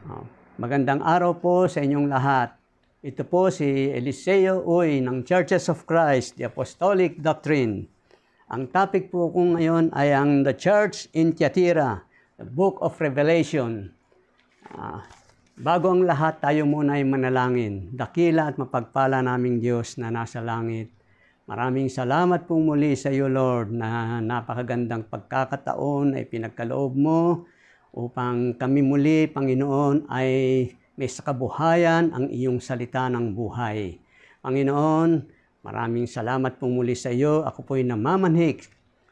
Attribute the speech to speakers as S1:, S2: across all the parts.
S1: Oh, magandang araw po sa inyong lahat. Ito po si Eliseo Uy ng Churches of Christ, the Apostolic Doctrine. Ang topic po ko ngayon ay ang The Church in Thyatira, the Book of Revelation. Bago ang lahat, tayo muna ay manalangin. Dakila at mapagpala naming Diyos na nasa langit. Maraming salamat po muli sa iyo, Lord, na napakagandang pagkakataon ay pinagkaloob mo upang kami muli, Panginoon, ay may sakabuhayan ang iyong salita ng buhay. Panginoon, maraming salamat po muli sa iyo. Ako po'y namamanhik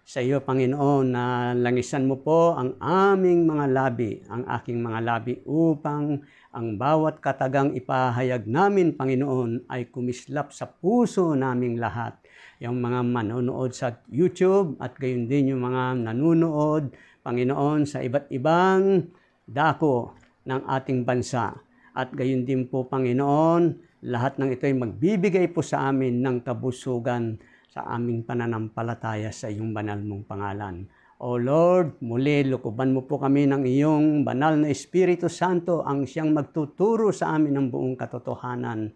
S1: sa iyo, Panginoon, na langisan mo po ang aming mga labi, ang aking mga labi, upang ang bawat katagang ipahayag namin, Panginoon, ay kumislap sa puso naming lahat. Yung mga manonood sa YouTube at gayon din yung mga nanonood, Panginoon, sa iba't ibang dako ng ating bansa. At gayon din po, Panginoon, lahat ng ito ay magbibigay po sa amin ng kabusugan sa aming pananampalataya sa iyong banal mong pangalan. O Lord, muli lukuban mo po kami ng iyong banal na Espiritu Santo ang siyang magtuturo sa amin ng buong katotohanan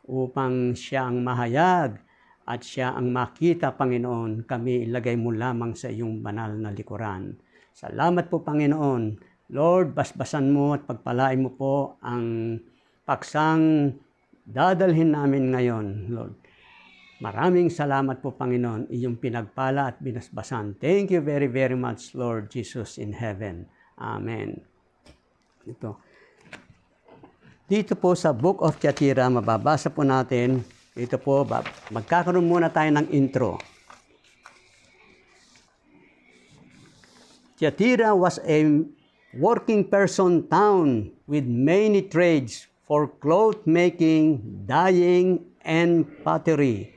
S1: upang siya ang mahayag at siya ang makita, Panginoon. Kami ilagay mo lamang sa iyong banal na likuran. Salamat po, Panginoon. Lord, basbasan mo at pagpalain mo po ang paksang dadalhin namin ngayon, Lord. Maraming salamat po, Panginoon, iyong pinagpala at binasbasan. Thank you very, very much, Lord Jesus in heaven. Amen. Dito po sa Book of Thyatira, mababasa po natin, dito po, magkakaroon muna tayo ng intro. Thyatira was a working person town with many trades for cloth making, dyeing, and pottery.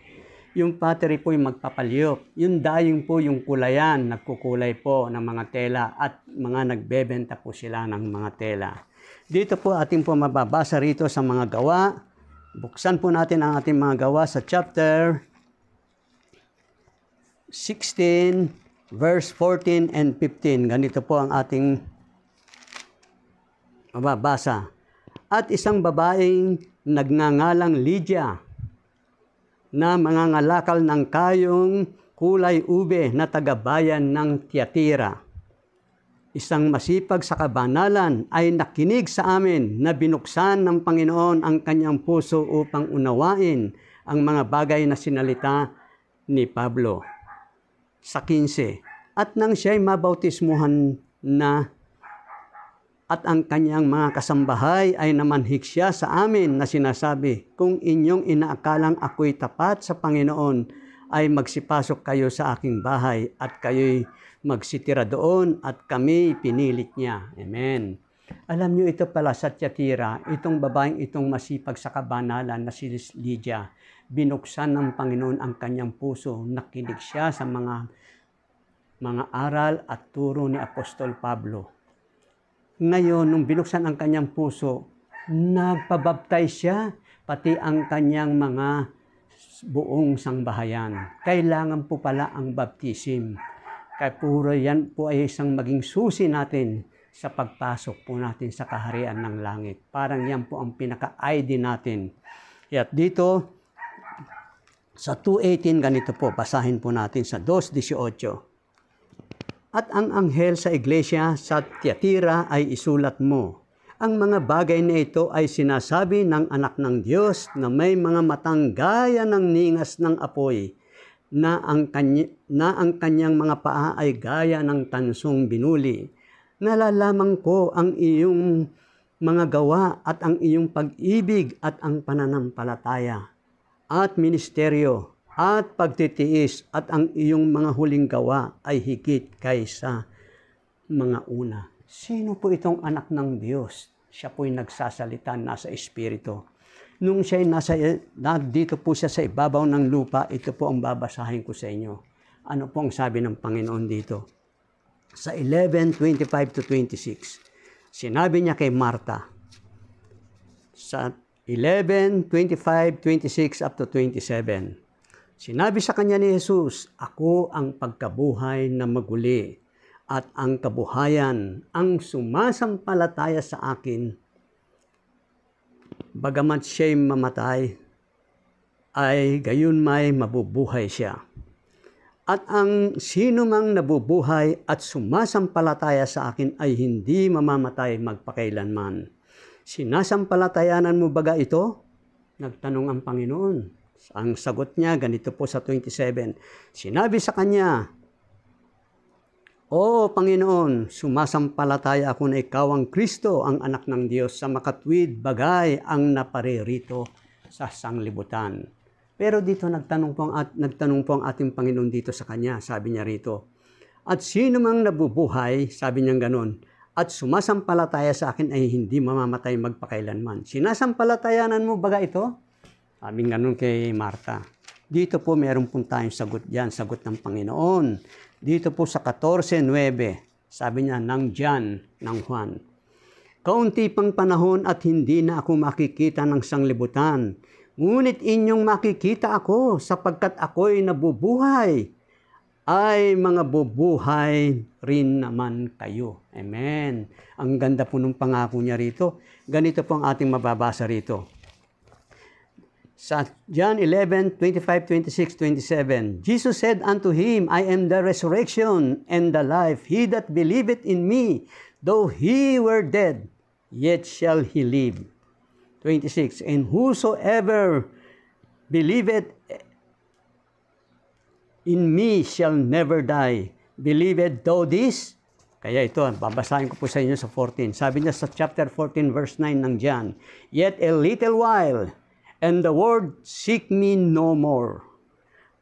S1: Yung pottery po yung magpapalyok. Yung dyeing po yung kulayan, nagkukulay po ng mga tela at mga nagbebenta po sila ng mga tela. Dito po ating po mababasa rito sa mga gawa. Buksan po natin ang ating mga gawa sa chapter 16, verse 14 and 15. Ganito po ang ating mababasa. At isang babaeng nagngangalang Lydia na mangangalakal ng kayong kulay ube na tagabayan ng Thyatira. Isang masipag sa kabanalan ay nakinig sa amin na binuksan ng Panginoon ang kanyang puso upang unawain ang mga bagay na sinalita ni Pablo. Sa 15, at nang siya'y mabautismuhan na at ang kanyang mga kasambahay ay namanhik siya sa amin na sinasabi, kung inyong inaakalang ako'y tapat sa Panginoon, ay magsipasok kayo sa aking bahay at kayo'y magsitira doon at kami pinilit niya. Amen. Alam niyo ito pala sa Thyatira, itong babaeng itong masipag sa kabanalan na si Lydia, binuksan ng Panginoon ang kanyang puso, nakinig siya sa mga aral at turo ni Apostol Pablo. Ngayon, nung binuksan ang kanyang puso, nagpabaptize siya, pati ang kanyang mga buong sangbahayan. Kailangan po pala ang baptism. Kaya puro yan po ay isang maging susi natin sa pagpasok po natin sa kaharian ng langit. Parang yan po ang pinaka-ID natin. At dito, sa 2:18, ganito po, basahin po natin sa 2:18. At ang anghel sa iglesia sa Thyatira ay isulat mo. Ang mga bagay na ito ay sinasabi ng anak ng Diyos na may mga matang gaya ng ningas ng apoy, na ang kanyang mga paa ay gaya ng tansong binuli. Nalalaman ko ang iyong mga gawa at ang iyong pag-ibig at ang pananampalataya at ministeryo at pagtitiis at ang iyong mga huling gawa ay higit kaysa mga una. Sino po itong anak ng Diyos? Siya po'y nagsasalita, nasa Espiritu. Nung siya'y dito po siya sa ibabaw ng lupa, ito po ang babasahin ko sa inyo. Ano po ang sabi ng Panginoon dito? Sa 11:25-26, sinabi niya kay Marta, sa 11:25-26 up to 27, sinabi sa kanya ni Jesus, ako ang pagkabuhay na maguli at ang kabuhayan. Ang sumasampalataya sa akin bagamat siya'y mamatay, ay gayon may mabubuhay siya. At ang sino mang nabubuhay at sumasampalataya sa akin ay hindi mamamatay magpakailanman. Sinasampalatayanan mo baga ito? Nagtanong ang Panginoon. Ang sagot niya, ganito po sa 27. Sinabi sa kanya, "Oo, Panginoon, sumasampalataya ako na ikaw ang Kristo, ang anak ng Diyos, sa makatwid bagay ang naparirito sa sanglibutan." Pero dito nagtanong po ang ating Panginoon dito sa kanya. Sabi niya rito, "At sino mang nabubuhay," sabi niya ganon, "at sumasampalataya sa akin ay hindi mamamatay magpakailanman." Sinasampalatayanan mo baga ito? Sabi ganon kay Marta. Dito po meron pong tayong sagot diyan, sagot ng Panginoon. Dito po sa 14:9, sabi niya, ng John, ng Juan, "Kaunti pang panahon at hindi na ako makikita ng sanglibutan. Ngunit inyong makikita ako sapagkat ako'y nabubuhay. Ay mga bubuhay rin naman kayo." Amen. Ang ganda po ng pangako niya rito. Ganito po ang ating mababasa rito. Sa John 11:25, 26, 27, Jesus said unto him, "I am the resurrection and the life. He that believeth in me, though he were dead, yet shall he live." 26, "And whosoever believeth in me shall never die. Believeth thou this?" Kaya ito, babasahin ko po sa inyo sa 14. Sabi niya sa chapter 14, verse 9 ng John, "Yet a little while, and the world seek me no more.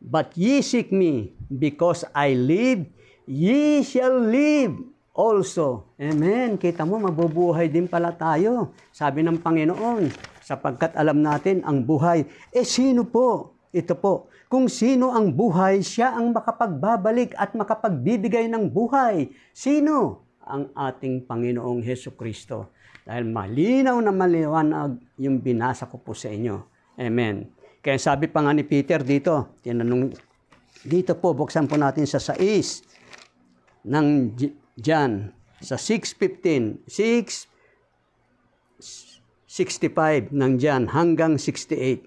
S1: But ye seek me, because I live, ye shall live also." Amen. Kita mo, mabubuhay din pala tayo. Sabi ng Panginoon, sapagkat alam natin ang buhay. Sino po? Ito po. Kung sino ang buhay, siya ang makapagbabalik at makapagbibigay ng buhay. Sino? Ang ating Panginoong Hesukristo. Dahil malinaw na maliwanag yung binasa ko po sa inyo. Amen. Kaya sabi pa nga ni Peter dito, tinanong, dito po, buksan po natin sa 6 ng John, sa 6:15, 6:65 ng John hanggang 68.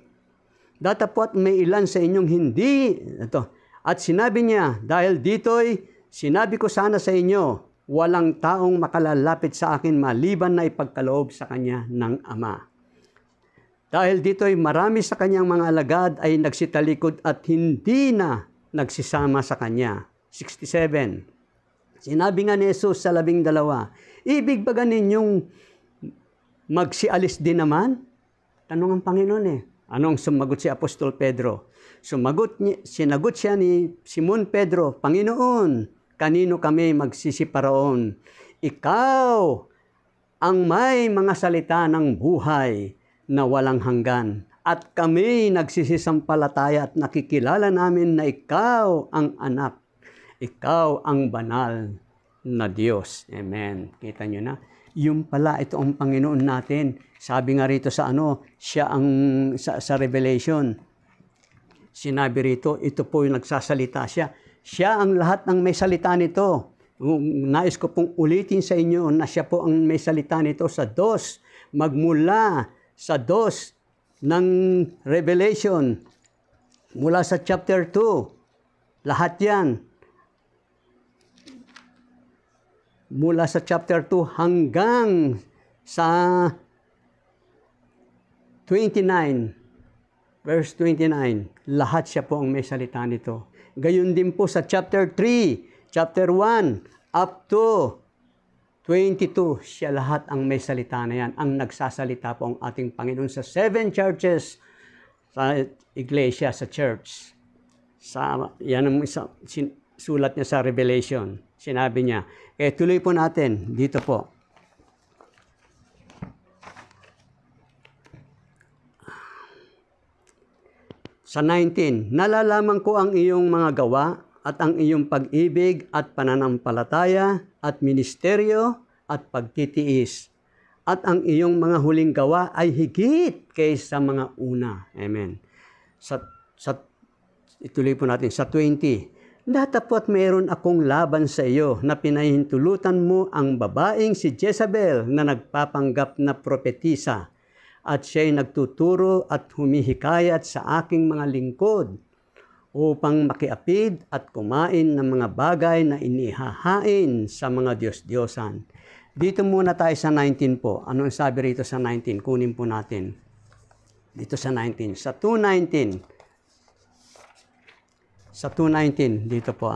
S1: "Datapwat may ilan sa inyong hindi," ito, "at sinabi niya, dahil dito'y sinabi ko sana sa inyo, walang taong makalalapit sa akin maliban na ipagkaloob sa kanya ng Ama. Dahil dito'y marami sa kanyang mga alagad ay nagsitalikod at hindi na nagsisama sa kanya." 67. Sinabi nga ni Jesus sa 12, "Ibig ba ninyong magsialis din naman?" Tanong ang Panginoon Anong sumagot si Apostol Pedro? Sinagot siya ni Simon Pedro, "Panginoon, kanino kami magsisiparoon? Ikaw ang may mga salita ng buhay na walang hanggan. At kami nagsisisampalataya at nakikilala namin na ikaw ang anak. Ikaw ang banal na Diyos." Amen. Kita nyo na? Yung pala, ito ang Panginoon natin. Sabi nga rito sa siya ang sa Revelation. Sinabi rito, ito po yung nagsasalita siya. Siya ang lahat ng may salita nito. Nais ko pong ulitin sa inyo na siya po ang may salita nito sa 2. Magmula sa 2 ng Revelation, mula sa chapter 2, lahat yan. Mula sa chapter 2 hanggang sa 29, verse 29, lahat siya po ang may salita nito. Gayon din po sa chapter 3, chapter 1, up to 22, siya lahat ang may salita na yan. Ang nagsasalita po ang ating Panginoon sa 7 churches, sa iglesia, sa church. Yan ang sulat niya sa Revelation. Sinabi niya. Kaya tuloy po natin dito po. Sa 19, "Nalalaman ko ang iyong mga gawa at ang iyong pag-ibig at pananampalataya at ministeryo at pagtitiis. At ang iyong mga huling gawa ay higit kaysa mga una." Amen. Ituloy po natin sa 20. "Datapwat mayroon akong laban sa iyo na pinahintulutan mo ang babaeng si Jezebel na nagpapanggap na propetisa. at siya'y nagtuturo at humihikayat sa aking mga lingkod upang makiapid at kumain ng mga bagay na inihahain sa mga Diyos-Diyosan. Dito muna tayo sa 19 po. Ano ang sabi rito sa 19? Kunin po natin. Dito sa 19. Sa 2:19. Sa 2:19. Dito po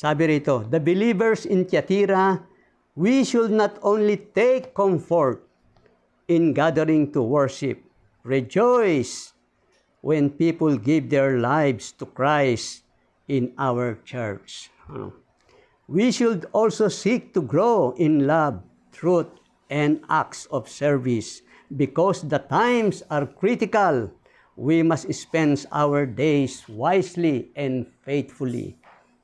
S1: Sabi rito, the believers in Thyatira, we should not only take comfort in gathering to worship, rejoice when people give their lives to Christ in our church. We should also seek to grow in love, truth, and acts of service. Because the times are critical, we must spend our days wisely and faithfully.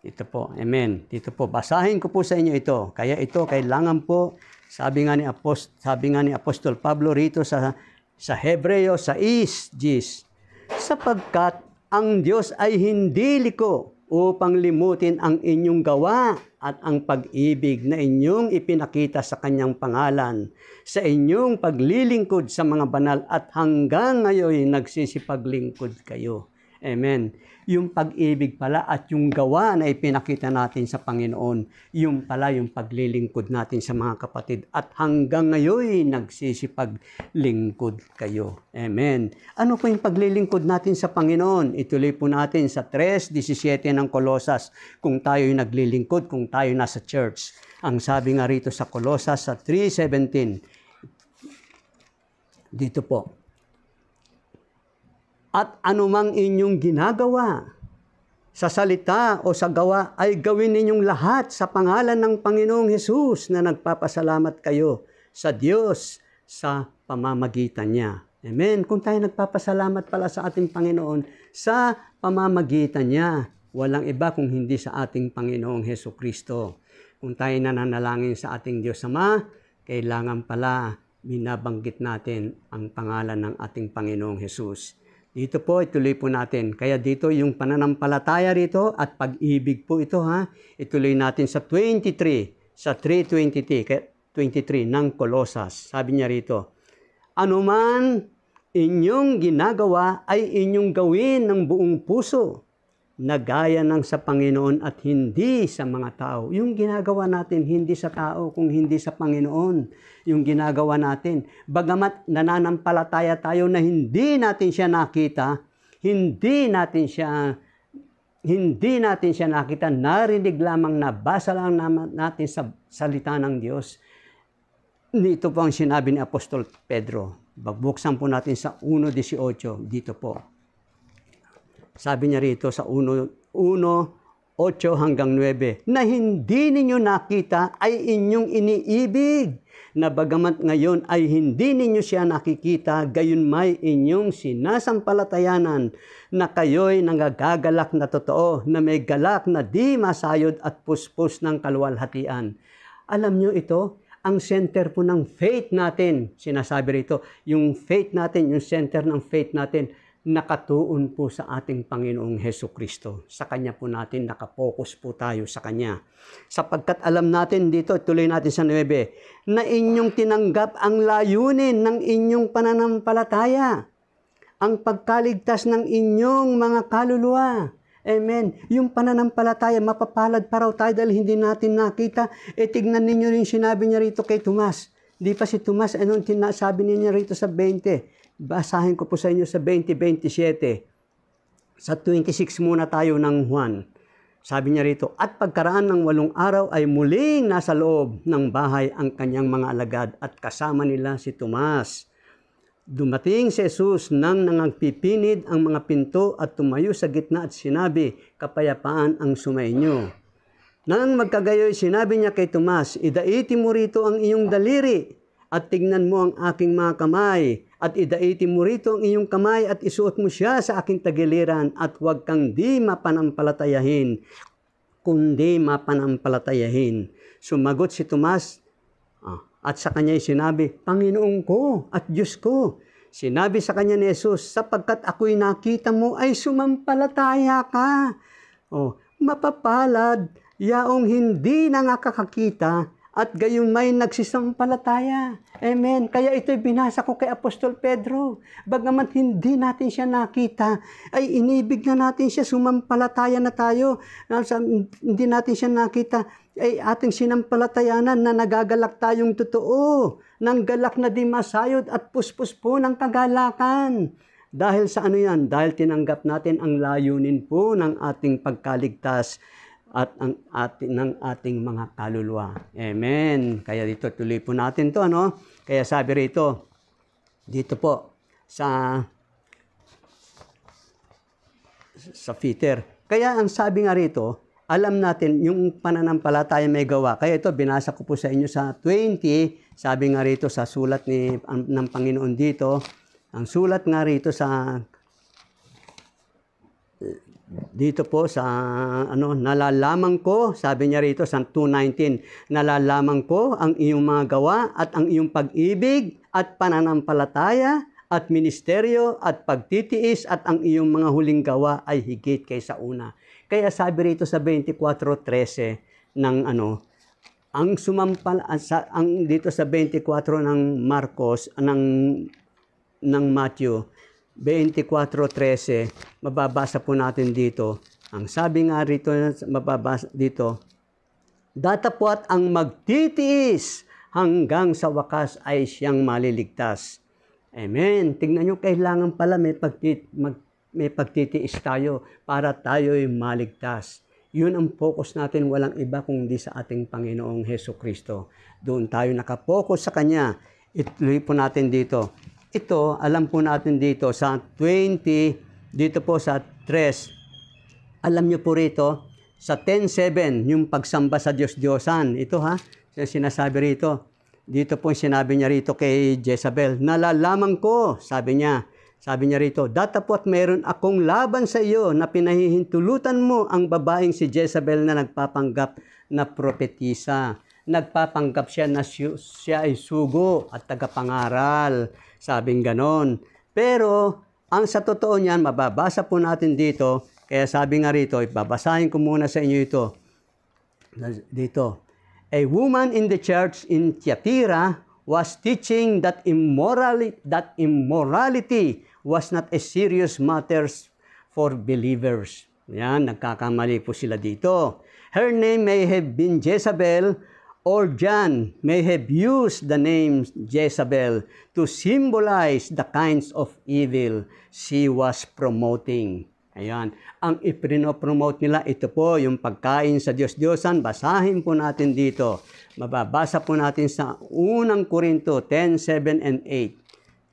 S1: Ito po, amen. Dito po, basahin ko po sa inyo ito. Kaya ito, kailangan po, sabi nga ni Apostol Pablo rito sa Hebreo 6:10, sapagkat ang Diyos ay hindi liko upang limutin ang inyong gawa at ang pag-ibig na inyong ipinakita sa kanyang pangalan, sa inyong paglilingkod sa mga banal at hanggang ngayon nagsisipaglingkod kayo. Amen. Yung pag-ibig pala at yung gawa na ipinakita natin sa Panginoon, yung pala yung paglilingkod natin sa mga kapatid at hanggang ngayon nagsisipaglingkod kayo. Amen. Ano po yung paglilingkod natin sa Panginoon? Ituloy po natin sa 3:17 ng Kolosas kung tayo'y naglilingkod, kung tayo nasa church. Ang sabi nga rito sa Kolosas sa 3:17, dito po, at anumang inyong ginagawa, sa salita o sa gawa, ay gawin ninyong lahat sa pangalan ng Panginoong Hesus na nagpapasalamat kayo sa Diyos sa pamamagitan niya. Amen. Kung tayo nagpapasalamat pala sa ating Panginoon, sa pamamagitan niya, walang iba kung hindi sa ating Panginoong Hesukristo. Kung tayo nananalangin sa ating Diyos Ama, kailangan pala binabanggit natin ang pangalan ng ating Panginoong Hesus. Dito po, ituloy po natin. Kaya dito yung pananampalataya rito at pag-ibig po ito Ituloy natin sa 23, sa 3:23 ng Kolosas. Sabi niya rito, anuman inyong ginagawa ay inyong gawin ng buong puso, na gaya ng sa Panginoon at hindi sa mga tao. Yung ginagawa natin, hindi sa tao, kung hindi sa Panginoon. Yung ginagawa natin. Bagamat nananampalataya tayo na hindi natin siya nakita, hindi natin siya nakita, narinig lamang, nabasa lang natin sa salita ng Diyos. Dito po ang sinabi ni Apostol Pedro. Buksan po natin sa 1:18. Dito po. Sabi niya rito sa 1:8 hanggang 9, na hindi ninyo nakita ay inyong iniibig, na bagamat ngayon ay hindi ninyo siya nakikita, gayon may inyong sinasampalatayanan, na kayo'y nangagagalak na totoo, na may galak na di masayod at puspos ng kaluwalhatian. Alam nyo ito, ang center po ng faith natin, sinasabi rito, yung faith natin, yung center ng faith natin, nakatuon po sa ating Panginoong Hesukristo. Sa Kanya po natin, nakapokus po tayo sa Kanya. Sapagkat alam natin dito, tuloy natin sa 9, na inyong tinanggap ang layunin ng inyong pananampalataya, ang pagkaligtas ng inyong mga kaluluwa. Amen. Yung pananampalataya, mapapalad pa raw tayo dahil hindi natin nakita. Tignan ninyo rin sinabi niya rito kay Tomas. Di pa si Tomas, anong sinasabi niya rito sa 20? Basahin ko po sa inyo sa 20:27. Sa 26 muna tayo ng Juan. Sabi niya rito, at pagkaraan ng 8 araw ay muling nasa loob ng bahay ang kanyang mga alagad at kasama nila si Tomas. Dumating si Jesus nang nangagpipinid ang mga pinto at tumayo sa gitna at sinabi, kapayapaan ang sumainyo. Nang magkagayoy, sinabi niya kay Tomas, idaiti mo rito ang iyong daliri at tignan mo ang aking mga kamay. At idaiti mo rito ang iyong kamay at isuot mo siya sa aking tagiliran at huwag kang di mapanampalatayahin, kundi mapanampalatayahin. Sumagot si Tomas at sa kanya'y sinabi, Panginoon ko at Diyos ko. Sinabi sa kanya ni Jesus, sapagkat ako'y nakita mo ay sumampalataya ka. Mapapalad, yaong hindi na nakakakita at gayon may nagsisampalataya. Amen. Kaya ito'y binasa ko kay Apostol Pedro. Bagamat hindi natin siya nakita, ay inibig na natin siya, sumampalataya na tayo. Hindi natin siya nakita, ay ating sinampalatayanan na nagagalak tayong totoo, ng galak na di masayod at puspos po ng kagalakan. Dahil sa ano yan? Dahil tinanggap natin ang layunin po ng ating pagkaligtas at ng ating mga kaluluwa. Amen. Kaya dito tuloy po natin to, ano? Kaya sabi rito, dito po sa Peter. Kaya ang sabi nga rito, alam natin yung pananampalataya may gawa. Kaya ito binasa ko po sa inyo sa 20, sabi nga rito sa sulat ng Panginoon dito. Ang sulat nga rito sa dito po sa nalalaman ko, sabi niya rito sa 2:19, nalalaman ko ang iyong mga gawa at ang iyong pag-ibig at pananampalataya at ministeryo at pagtitiis at ang iyong mga huling gawa ay higit kaysa una. Kaya sabi rito sa 24:13 ng ang dito sa 24 ng Marcos ng Matthew 24:13, mababasa po natin dito. Ang sabi nga rito, mababasa dito, datapwat ang magtitiis hanggang sa wakas ay siyang maliligtas. Amen. Tingnan nyo, kailangan pala may pagtitiis tayo para tayo'y maligtas. Yun ang focus natin, walang iba kundi sa ating Panginoong Hesukristo. Doon tayo nakapokus sa Kanya. Ituloy po natin dito. Ito, alam po natin dito sa 20, dito po sa 3. Alam nyo po rito, sa 10:7, yung pagsamba sa Diyos-Diyosan. Ito sinasabi rito. Dito po sinabi niya rito kay Jezabel, nalalaman ko, sabi niya rito, datapwat meron akong laban sa iyo na pinahihintulutan mo ang babaeng si Jezabel na nagpapanggap na propetisa. Nagpapanggap siya na siya ay sugo at tagapangaral. Sabing ganon. Pero, ang sa totoo niyan, mababasa po natin dito, kaya sabi nga rito, babasahin ko muna sa inyo ito. Dito. A woman in the church in Thyatira was teaching that immorality was not a serious matter for believers. Yan, nagkakamali po sila dito. Her name may have been Jezebel, or John may have used the name Jezebel to symbolize the kinds of evil she was promoting. Ayan. Ang ipinopromote nila, ito po, yung pagkain sa Diyos-Diyosan. Basahin po natin dito. Mababasa po natin sa unang Korinto 10:7 and 8.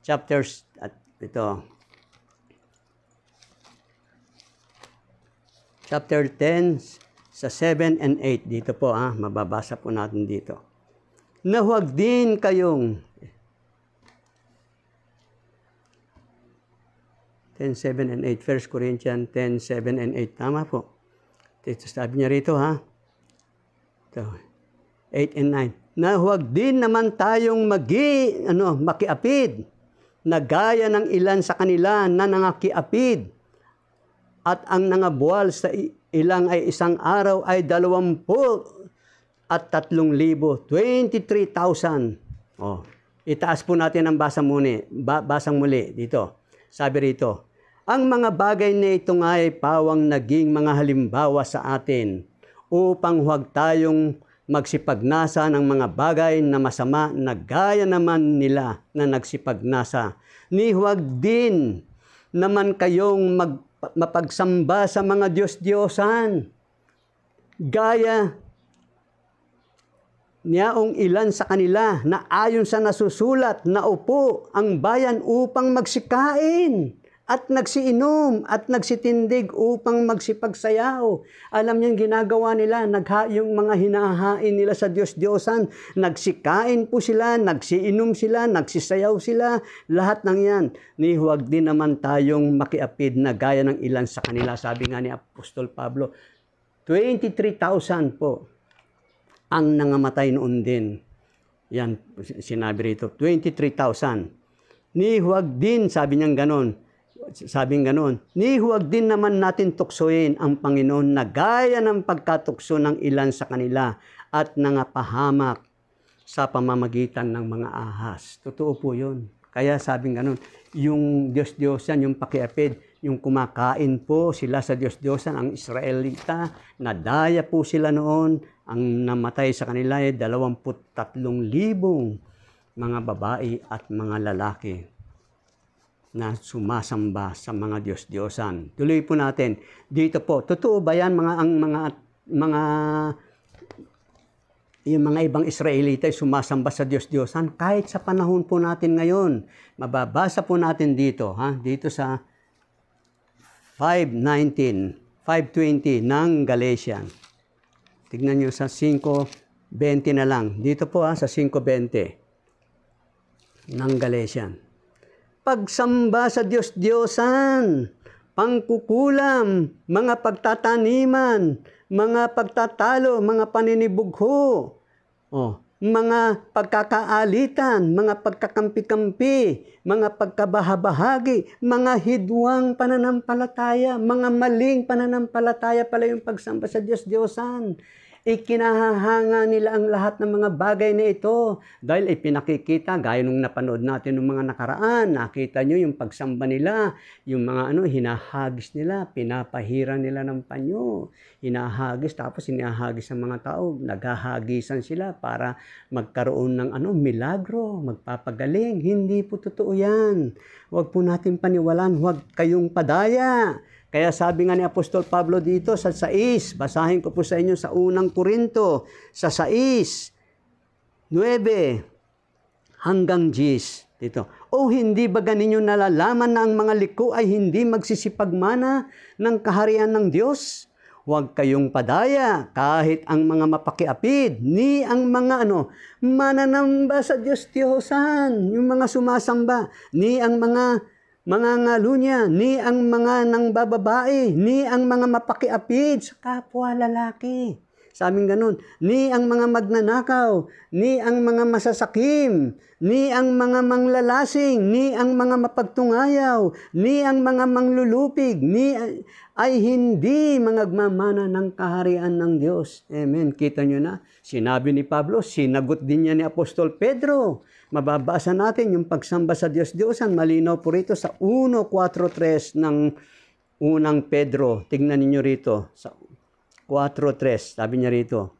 S1: Chapters, ito. Chapter 10, sa 7 and 8, dito po, mababasa po natin dito. Na huwag din kayong 10:7 and 8, 1 Corinthians 10:7 and 8, tama po. Ito sabi niya rito, Ito, 8 and 9. Na huwag din naman tayong makiapid, na gaya ng ilan sa kanila na nangakiapid, at ang nangabuwal sa ilang ay isang araw ay 20 at 3,000, 23,000. Itaas po natin ang basang muli dito. Sabi rito, ang mga bagay na ito nga ay pawang naging mga halimbawa sa atin upang huwag tayong magsipagnasa ng mga bagay na masama na gaya naman nila na nagsipagnasa. Ni huwag din naman kayong mapagsamba sa mga Diyos-Diyosan. Gaya niyaong ilan sa kanila na ayon sa nasusulat na upo ang bayan upang magsikain at nagsiinom at nagsitindig upang magsipagsayaw. Alam niyo yung ginagawa nila, yung mga hinahain nila sa Diyos-Diyosan, nagsikain po sila, nagsiinom sila, nagsisayaw sila, lahat ng yan. Ni huwag din naman tayong makiapid na gaya ng ilan sa kanila. Sabi nga ni Apostol Pablo, 23,000 po ang nangamatay noon din. Yan, sinabi rito, 23,000. Ni huwag din, sabi niyang ganon, ni huwag din naman natin tuksoin ang Panginoon na gaya ng pagkatukso ng ilan sa kanila at nangapahamak sa pamamagitan ng mga ahas. Totoo po yun. Kaya sabing ganun, yung Diyos-Diyosan, yung pakiapid, yung kumakain po sila sa Diyos-Diyosan, ang Israelita, nadaya po sila noon, ang namatay sa kanila ay 23,000 mga babae at mga lalaki na sumasamba sa mga Diyos-Diyosan. Tuloy po natin. Dito po, totoo ba yan yung mga ibang Israelita ay sumasamba sa Diyos-Diyosan? Kahit sa panahon po natin ngayon, mababasa po natin dito, dito sa 5:20 ng Galatians. Tignan nyo sa 5:20 na lang. Dito po sa 5:20 ng Galatians. Pagsamba sa Diyos-Diyosan, pangkukulam, mga pagtataniman, mga pagtatalo, mga paninibugho, mga pagkakaalitan, mga pagkakampi-kampi, mga pagkabahabahagi, mga hidwang pananampalataya, mga maling pananampalataya pala yung pagsamba sa Diyos-Diyosan. Ikinahahanga nila ang lahat ng mga bagay na ito dahil ipinakikita, gaya nung napanood natin ng mga nakaraan, nakita nyo yung pagsamba nila, yung mga hinahagis nila, pinapahira nila ng panyo, hinahagis, tapos hinahagis ang mga tao, naghahagisan sila para magkaroon ng milagro, magpapagaling. Hindi po totoo yan. Huwag po natin paniwalaan, huwag kayong padaya. Kaya sabi nga ni Apostol Pablo dito sa 6, basahin ko po sa inyo sa unang Korinto, sa 6:9 hanggang 10. Dito. O hindi ba ganinyo nalalaman na ang mga liko ay hindi magsisipagmana ng kaharian ng Diyos? Huwag kayong padaya kahit ang mga mapakiapid, ni ang mga mananamba sa Diyos-Diyosan, yung mga sumasamba, ni ang mga ngalunya, ni ang mga nangbababae, ni ang mga mapakiapid sa kapwa lalaki. Sabing ganun, ni ang mga magnanakaw, ni ang mga masasakim, ni ang mga manglalasing, ni ang mga mapagtungayaw, ni ang mga manglulupig, ni ay hindi mangagmamana ng kaharian ng Diyos. Amen. Kita nyo na, sinabi ni Pablo, sinagot din niya ni Apostol Pedro. Mababasa natin yung pagsamba sa Diyos-Diyosan. Malinaw po rito sa 1:4-3 ng unang Pedro. Tignan niyo rito sa 4:3. Sabi niya rito,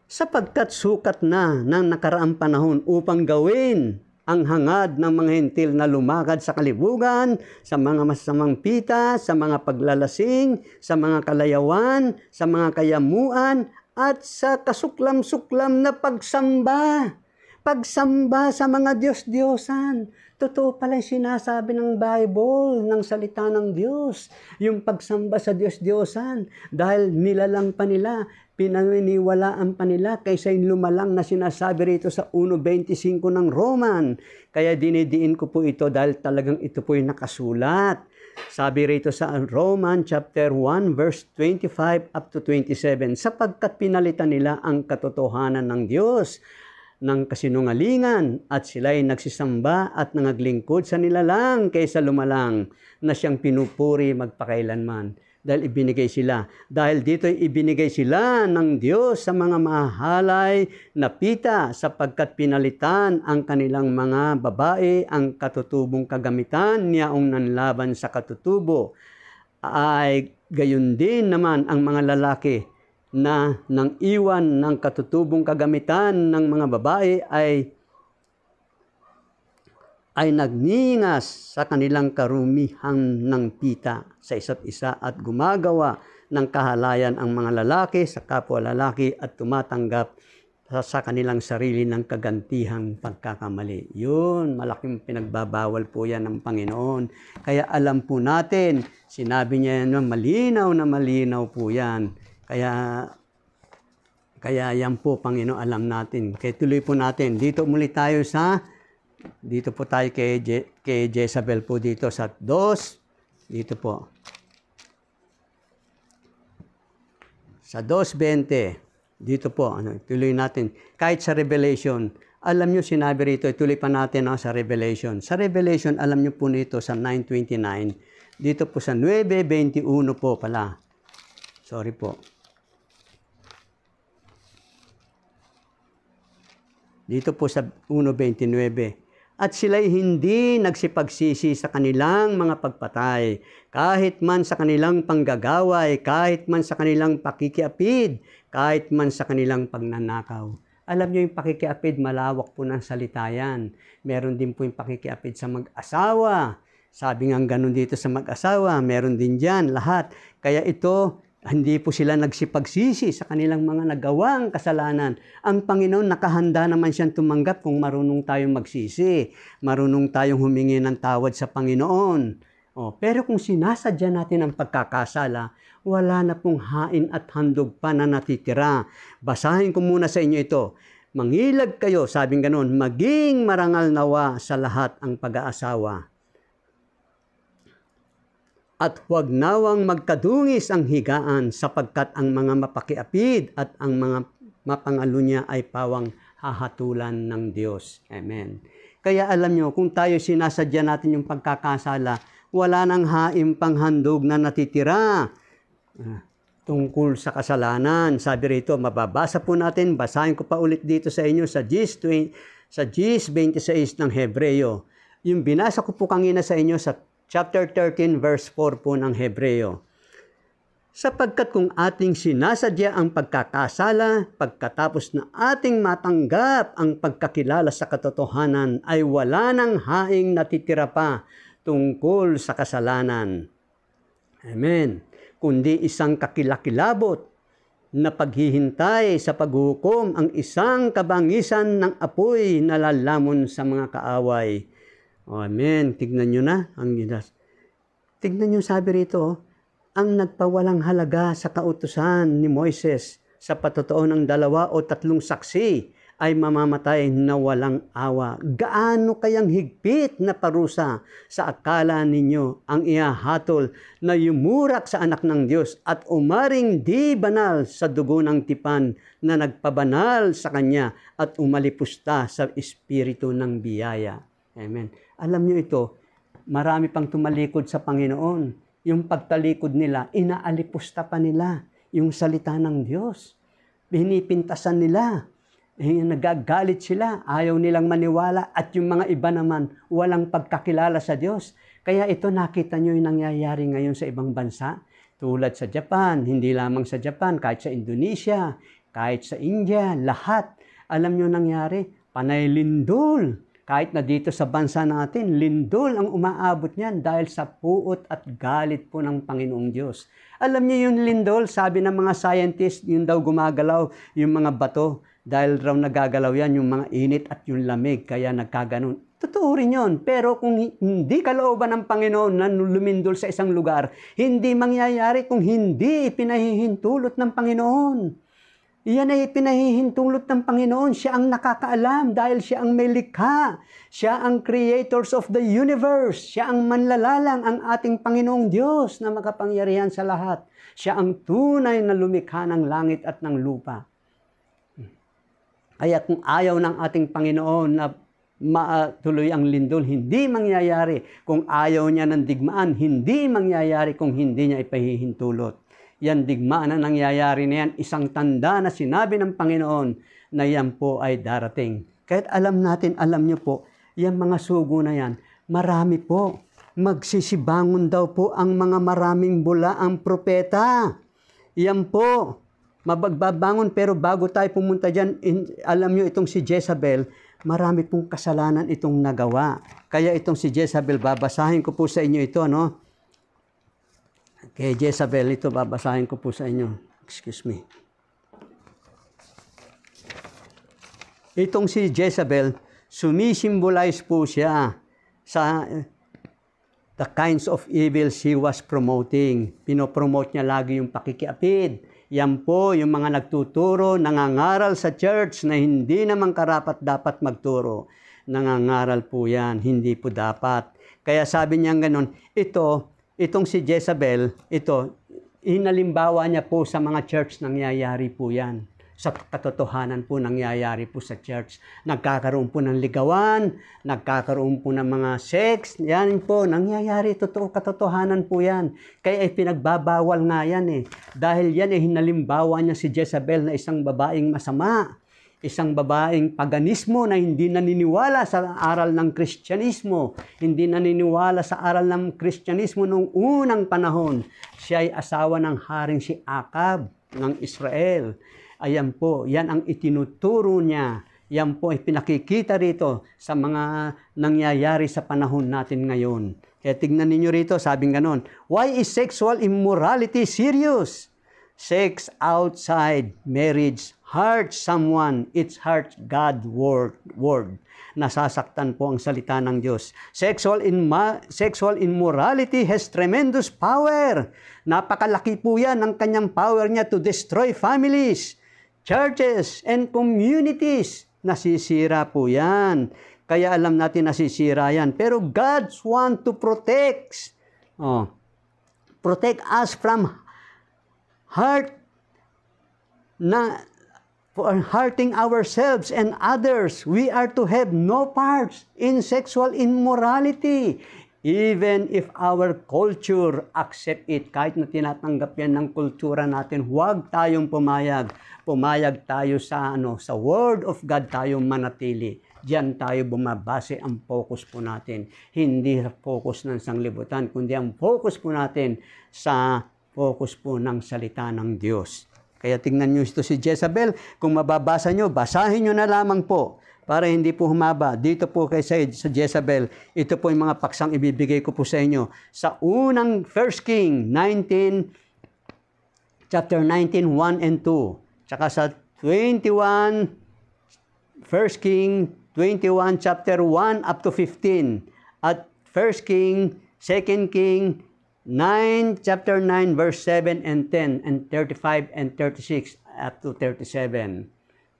S1: sapagkat sukat na ng nakaraang panahon upang gawin ang hangad ng mga hentil na lumakad sa kalibugan, sa mga masamang pita, sa mga paglalasing, sa mga kalayawan, sa mga kayamuan, at sa kasuklam-suklam na pagsamba. Pagsamba sa mga Diyos-Diyosan. Totoo pala yung sinasabi ng Bible, ng salita ng Diyos. Yung pagsamba sa Diyos-Diyosan. Dahil nilalang pa nila, pinaniniwalaan pa nila kaysa yung lumalang na sinasabi rito sa 1:25 ng Roman. Kaya dinidiin ko po ito dahil talagang ito po yung nakasulat. Sabi rito sa Roman chapter 1 verse 25 up to 27, sapagkat pinalitan nila ang katotohanan ng Diyos ng kasinungalingan at sila'y nagsisamba at nangaglingkod sa nilalang kaysa lumalang na siyang pinupuri magpakailanman. Dahil dito'y ibinigay sila ng Diyos sa mga mahalay na pita sapagkat pinalitan ang kanilang mga babae ang katutubong kagamitan niyaong nanlaban sa katutubo. Ay gayon din naman ang mga lalaki na nang iwan ng katutubong kagamitan ng mga babae ay nagningas sa kanilang karumihan ng pita sa isa't isa at gumagawa ng kahalayan ang mga lalaki sa kapwa lalaki at tumatanggap sa kanilang sarili ng kagantihang pagkakamali. Yun, malaking pinagbabawal po yan ng Panginoon. Kaya alam po natin, sinabi niya yan, malinaw na malinaw po yan. Kaya yan po, Panginoon, alam natin. Kaya tuloy po natin. Dito po tayo kay Jezabel po dito sa 2. Dito po. Sa 2:20. Dito po, tuloy natin. Kahit sa Revelation, alam nyo sinabi rito, tuloy pa natin sa Revelation. Sa Revelation, alam nyo po nito sa 9:29. Dito po sa 9:21 po pala. Sorry po. Dito po sa 1:29. At sila'y hindi nagsipagsisi sa kanilang mga pagpatay, kahit man sa kanilang panggagaway, kahit man sa kanilang pakikiapid, kahit man sa kanilang pagnanakaw. Alam niyo yung pakikiapid, malawak po ng salita yan. Meron din po yung pakikiapid sa mag-asawa. Sabi nga ganun dito sa mag-asawa, meron din dyan lahat. Kaya ito, hindi po sila nagsipagsisi sa kanilang mga nagawang kasalanan. Ang Panginoon nakahanda naman siyang tumanggap kung marunong tayong magsisi, marunong tayong humingi ng tawad sa Panginoon. Pero kung sinasadya natin ang pagkakasala, wala na pong hain at handog pa na natitira. Basahin ko muna sa inyo ito. Mangilag kayo, sabing ganoon, maging marangal nawa sa lahat ang pag-aasawa. At huwag nawang magkadungis ang higaan sapagkat ang mga mapakiapid at ang mga mapangalunya ay pawang hahatulan ng Diyos. Amen. Kaya alam nyo, kung tayo sinasadya natin yung pagkakasala, wala nang haim pang handog na natitira tungkol sa kasalanan. Sabi rito, mababasa po natin, basahin ko pa ulit dito sa inyo sa Gis 26 ng Hebreo. Yung binasa ko po kanina sa inyo sa chapter 13, verse 4 po ng Hebreo. Sapagkat kung ating sinasadya ang pagkakasala, pagkatapos na ating matanggap ang pagkakilala sa katotohanan, ay wala nang haing natitira pa tungkol sa kasalanan. Amen. Kundi isang kakilakilabot na paghihintay sa paghukom, ang isang kabangisan ng apoy na lalamon sa mga kaaway. Amen. Tignan nyo na ang Gidas. Tignan nyo sabi rito, ang nagpawalang halaga sa kautusan ni Moises sa patotoo ng 2 o 3 saksi ay mamamatay na walang awa. Gaano kayang higpit na parusa sa akala ninyo ang ihahatol na yumurak sa anak ng Diyos at umaring di banal sa dugo ng tipan na nagpabanal sa Kanya at umalipusta sa espiritu ng biyaya. Amen. Alam nyo ito, marami pang tumalikod sa Panginoon. Yung pagtalikod nila, inaalipusta pa nila yung salita ng Diyos. Pinipintasan nila. Nagagalit sila, ayaw nilang maniwala at yung mga iba naman walang pagkakilala sa Diyos. Kaya ito nakita nyo yung nangyayari ngayon sa ibang bansa. Tulad sa Japan, hindi lamang sa Japan, kahit sa Indonesia, kahit sa India, lahat. Alam nyo nangyari, panay lindol. Kahit na dito sa bansa natin, lindol ang umaabot niyan dahil sa puot at galit po ng Panginoong Diyos. Alam niyo yung lindol, sabi ng mga scientist, yun daw gumagalaw yung mga bato. Dahil raw nagagalaw yan yung mga init at yung lamig, kaya nagkaganon. Totoo rin yun. Pero kung hindi kalooban ng Panginoon na lumindol sa isang lugar, hindi mangyayari kung hindi pinahihintulot ng Panginoon. Iyan ay pinahihintulot ng Panginoon. Siya ang nakakaalam dahil siya ang may likha. Siya ang creators of the universe. Siya ang manlalalang, ang ating Panginoong Diyos na makapangyarihan sa lahat. Siya ang tunay na lumikha ng langit at ng lupa. Kaya kung ayaw ng ating Panginoon na matuloy ang lindol, hindi mangyayari. Kung ayaw niya ng digmaan, hindi mangyayari kung hindi niya ipahihintulot. Yan digmaan na nangyayari na yan, isang tanda na sinabi ng Panginoon na yan po ay darating. Kahit alam natin, alam niyo po, yan mga sugo na yan, marami po. Magsisibangon daw po ang mga maraming bulaang propeta. Yan po, mabagbabangon, pero bago tayo pumunta dyan, alam niyo itong si Jezabel, marami pong kasalanan itong nagawa. Kaya itong si Jezabel, babasahin ko po sa inyo ito, no? Kay Jezabel, ito babasahin ko po sa inyo. Excuse me. Itong si Jezabel, sumisimbolize po siya sa the kinds of evil she was promoting. Pinopromote niya lagi yung pakikiapid. Yan po yung mga nagtuturo, nangangaral sa church na hindi naman karapat dapat magturo. Nangangaral po yan, hindi po dapat. Kaya sabi niya ganun, itong si Jezabel, hinalimbawa niya po sa mga church, nangyayari po yan. Sa katotohanan po, nangyayari po sa church. Nagkakaroon po ng ligawan, nagkakaroon po ng mga sex, yan po, nangyayari, katotohanan po yan. Kaya ay pinagbabawal nga yan eh. Dahil yan ay hinalimbawa niya si Jezabel na isang babaeng masama. Isang babaeng paganismo na hindi naniniwala sa aral ng Kristyanismo, hindi naniniwala sa aral ng Kristyanismo noong unang panahon. Siya ay asawa ng haring si Akab ng Israel. Ayan po, yan ang itinuturo niya. Yan po ay pinakikita rito sa mga nangyayari sa panahon natin ngayon. Kaya tignan ninyo rito, sabing ganon, why is sexual immorality serious? Sex outside marriage hurts someone. It hurts God's word. Nasasaktan po ang salita ng Diyos. Sexual immorality has tremendous power. Napakalaki po yan ng kanyang power niya to destroy families, churches, and communities. Nasisira po yan. Kaya alam natin nasisira yan. Pero God's want to protect us from hurting ourselves and others. We are to have no parts in sexual immorality. Even if our culture accept it, kahit na tinatanggap yan ng kultura natin, huwag tayong pumayag. Pumayag tayo sa Word of God tayo manatili. Diyan tayo bumabase ang focus po natin. Hindi focus ng sanglibutan, kundi ang focus po natin sa focus po ng salita ng Diyos. Kaya tingnan nyo ito si Jezebel. Kung mababasa nyo, basahin nyo na lamang po para hindi po humaba. Dito po kay sa Jezebel, ito po yung mga paksang ibibigay ko po sa inyo. Sa unang 1 King 19, chapter 19, 1 and 2. Tsaka sa 21, 1 King 21, chapter 1 up to 15. At 1 King, 2 King 9, chapter 9, verse 7 and 10, and 35 and 36, up to 37.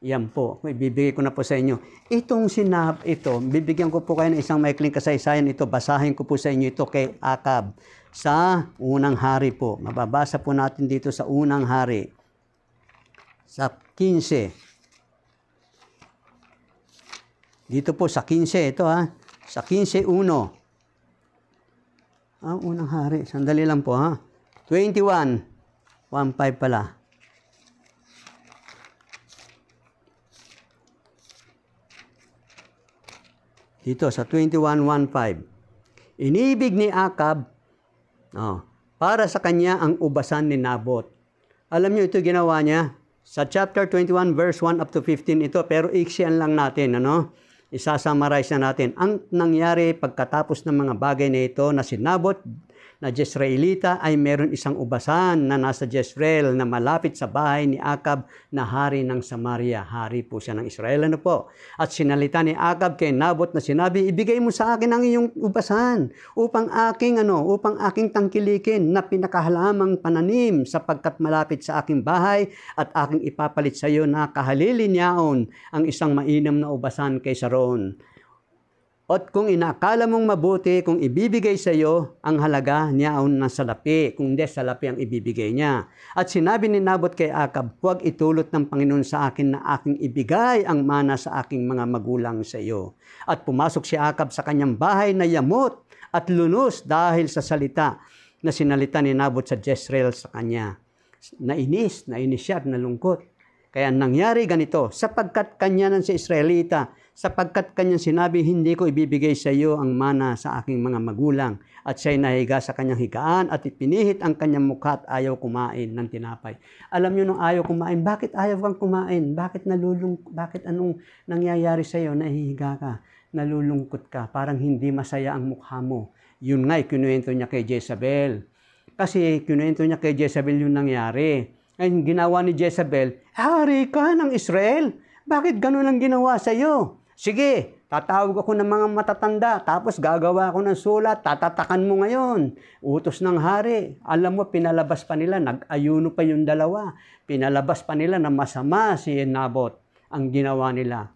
S1: Yan po, ibibigay ko na po sa inyo. Itong bibigyan ko po kayo ng isang maikling kasaysayan ito. Basahin ko po sa inyo ito kay Akab sa unang hari po. Mababasa po natin dito sa unang hari. Sa 15. Dito po sa 15, ito sa 15:1. Unang hari. Sandali lang po 21. 1:5 pala. Dito sa 21:1:5. Inibig ni Akab para sa kanya ang ubasan ni Nabot. Alam niyo ito ginawa niya? Sa chapter 21 verse 1 up to 15 ito, pero iksian lang natin, Isasummarize na natin. Ang nangyari pagkatapos ng mga bagay na ito na si Nabot na Jezreelita ay meron isang ubasan na nasa Jezreel na malapit sa bahay ni Akab na hari ng Samaria. Hari po siya ng Israel. At sinalita ni Akab kay Nabot na sinabi, ibigay mo sa akin ang iyong ubasan upang aking tangkilikin na pinakahalamang pananim sapagkat malapit sa aking bahay at aking ipapalit sa iyo na kahalilinyaon ang isang mainam na ubasan kaysa roon. At kung inakala mong mabuti, kung ibibigay sa iyo ang halaga niyaon ng salapi, kung hindi salapi ang ibibigay niya. At sinabi ni Nabot kay Akab, huwag itulot ng Panginoon sa akin na aking ibigay ang mana sa aking mga magulang sa iyo. At pumasok si Akab sa kanyang bahay na yamot at lunos dahil sa salita na sinalita ni Nabot sa Jezreel sa kanya. Nainis siya at nalungkot. Kaya nangyari ganito, sapagkat kanya ng si Israelita, sapagkat kanyang sinabi, hindi ko ibibigay sa iyo ang mana sa aking mga magulang. At siya'y nahiga sa kanyang higaan at ipinihit ang kanyang mukha at ayaw kumain ng tinapay. Alam niyo nung ayaw kumain, bakit ayaw kang kumain? Bakit anong nangyayari sa iyo? Nahihiga ka, nalulungkot ka, parang hindi masaya ang mukha mo. Yun nga'y kinuwento niya kay Jezebel. Kasi kinuwento niya kay Jezebel yung nangyari. Ay, ginawa ni Jezebel, hari ka ng Israel. Bakit ganun ang ginawa sa iyo? Sige, tatawag ako ng mga matatanda, tapos gagawa ako ng sulat, tatatakan mo ngayon. Utos ng hari. Alam mo, pinalabas pa nila, nag-ayuno pa yung dalawa. Pinalabas pa nila na masama si Nabot ang ginawa nila.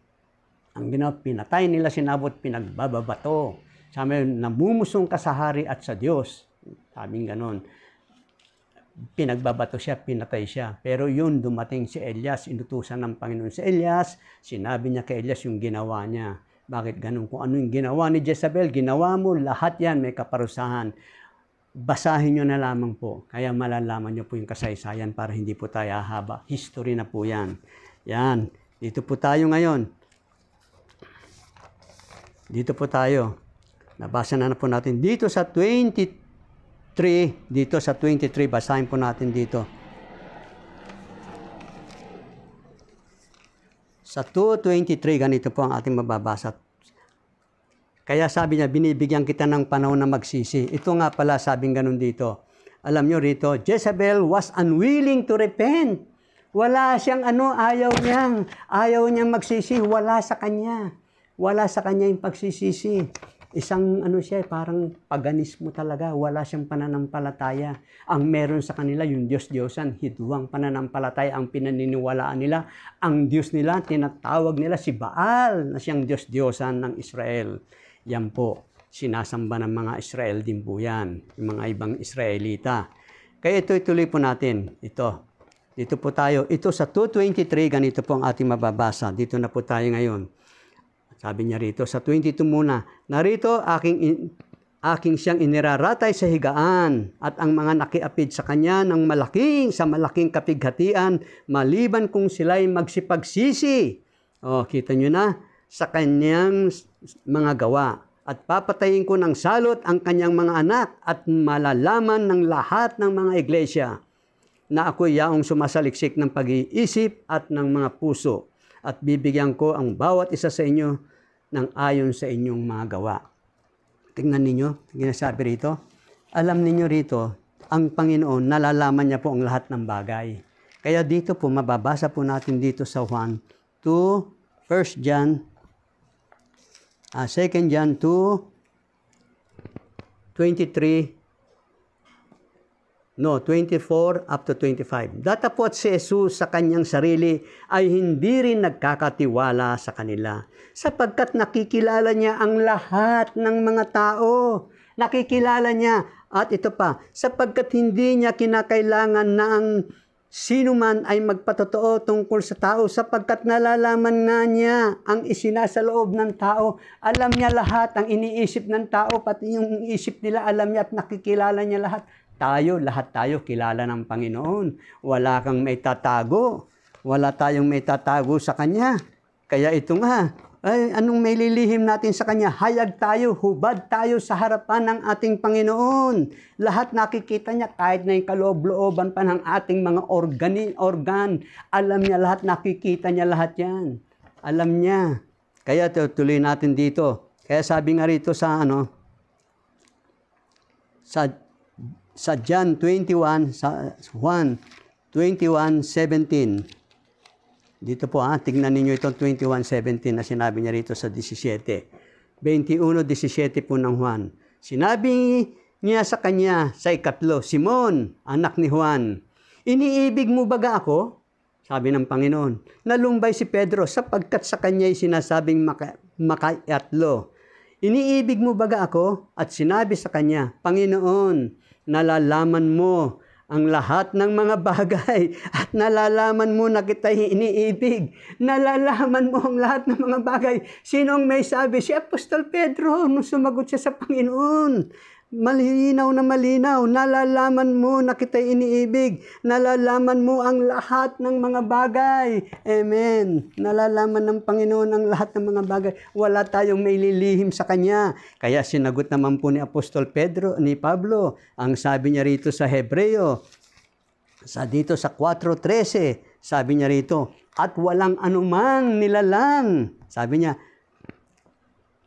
S1: Pinatay nila si Nabot, pinagbababato. Sabi, namumusong ka sa hari at sa Diyos. Sabing ganon. Pinagbabato siya, pinatay siya. Pero yun, dumating si Elias, inutusan ng Panginoon si Elias, sinabi niya kay Elias yung ginawa niya. Bakit ganun? Kung ano yung ginawa ni Jezebel, ginawa mo, lahat yan may kaparusahan. Basahin nyo na lamang po. Kaya malalaman nyo po yung kasaysayan para hindi po tayo haba. History na po yan. Yan. Dito po tayo ngayon. Dito po tayo. Nabasa na po natin. Dito sa 23, basahin po natin dito. Sa 2:23, ganito po ang ating mababasa. Kaya sabi niya, binibigyan kita ng panahon na magsisi. Ito nga pala, sabing ganun dito. Alam nyo rito, Jezebel was unwilling to repent. Wala siyang ayaw niyang magsisi. Wala sa kanya yung pagsisisi. Isang siya, parang paganismo talaga. Wala siyang pananampalataya. Ang meron sa kanila, yung Diyos-Diyosan, hidwang pananampalataya, ang pinaniniwalaan nila. Ang Diyos nila, tinatawag nila si Baal, na siyang Diyos-Diyosan ng Israel. Yan po, sinasamba ng mga Israel din po yan, yung mga ibang Israelita. Kaya ito, ituloy po natin. Dito po tayo. Ito sa 2:23, ganito po ang ating mababasa. Dito na po tayo ngayon. Sabi niya rito, sa 22 muna, narito aking siyang iniraratay sa higaan at ang mga nakiapid sa kanya ng sa malaking kapighatian, maliban kung sila'y magsipagsisi. Kita nyo na, sa kanyang mga gawa. At papatayin ko ng salot ang kanyang mga anak at malalaman ng lahat ng mga iglesia na ako'y yaong sumasaliksik ng pag-iisip at ng mga puso. At bibigyan ko ang bawat isa sa inyo ng ayon sa inyong mga gawa. Tingnan ninyo, ginasabi rito. Alam ninyo rito, ang Panginoon, nalalaman niya po ang lahat ng bagay. Kaya dito po, mababasa po natin dito sa 1 John 24 up to 25. Datapot si Jesus sa kanyang sarili ay hindi rin nagkakatiwala sa kanila, sapagkat nakikilala niya ang lahat ng mga tao. Nakikilala niya. At ito pa, sapagkat hindi niya kinakailangan na ang sino man ay magpatotoo tungkol sa tao, sapagkat nalalaman nga niya ang isinasaloob ng tao. Alam niya lahat ang iniisip ng tao, pati yung isip nila alam niya at nakikilala niya lahat. Lahat tayo kilala ng Panginoon. Wala kang may tatago. Wala tayong may tatago sa Kanya. Kaya ito nga, anong may lilihim natin sa Kanya? Hayag tayo, hubad tayo sa harapan ng ating Panginoon. Lahat nakikita niya, kahit na yung kaloob-looban pa ng ating mga organ. Alam niya lahat, nakikita niya lahat yan. Alam niya. Kaya tuloy natin dito. Kaya sabi nga rito sa sa John 21, sa 1:21-17. Dito po tignan ninyo itong 21:17 na sinabi niya rito sa 17. 21:17 po ng Juan. Sinabi niya sa kanya sa ikatlo, Simon, anak ni Juan, iniibig mo baga ako? Sabi ng Panginoon. Nalumbay si Pedro sapagkat sa kanya'y sinasabing makaiatlo. Iniibig mo baga ako? At sinabi sa kanya, Panginoon, nalalaman mo ang lahat ng mga bagay at nalalaman mo na kita'y iniibig. Nalalaman mo ang lahat ng mga bagay. Sinong may sabi? Si Apostol Pedro nung sumagot siya sa Panginoon. Malinaw na malinaw. Nalalaman mo na kita'y iniibig. Nalalaman mo ang lahat ng mga bagay. Amen. Nalalaman ng Panginoon ang lahat ng mga bagay. Wala tayong may lilihim sa Kanya. Kaya sinagot naman po ni Apostol ni Pablo, ang sabi niya rito sa Hebreo, dito sa 4:13, sabi niya rito, at walang anumang nilalang, sabi niya,